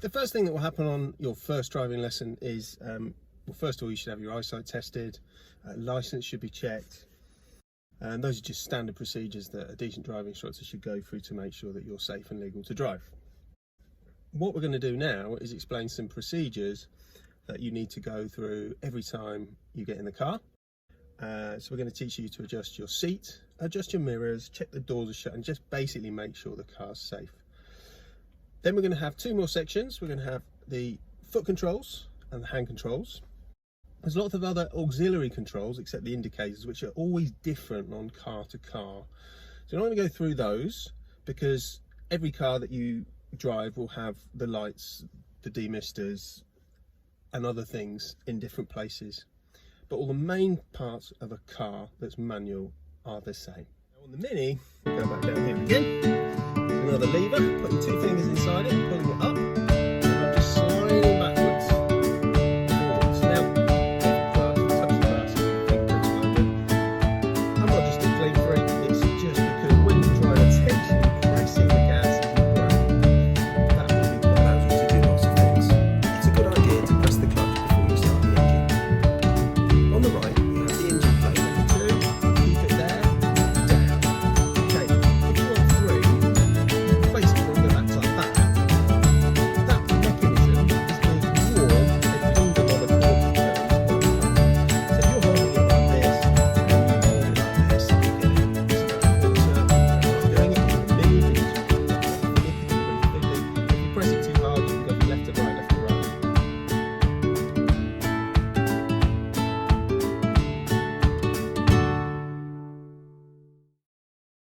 The first thing that will happen on your first driving lesson is, well, first of all, you should have your eyesight tested, license should be checked, and those are just standard procedures that a decent driving instructor should go through to make sure that you're safe and legal to drive. What we're going to do now is explain some procedures that you need to go through every time you get in the car. So we're going to teach you to adjust your seat, adjust your mirrors, check the doors are shut, and just basically make sure the car's safe. Then we're going to have two more sections. We're going to have the foot controls and the hand controls. There's lots of other auxiliary controls except the indicators, which are always different on car to car. So I'm not going to go through those because every car that you drive will have the lights, the demisters and other things in different places. But all the main parts of a car that's manual are the same. Now on the Mini, go back down here again. Another lever, putting two fingers inside it and pulling it up.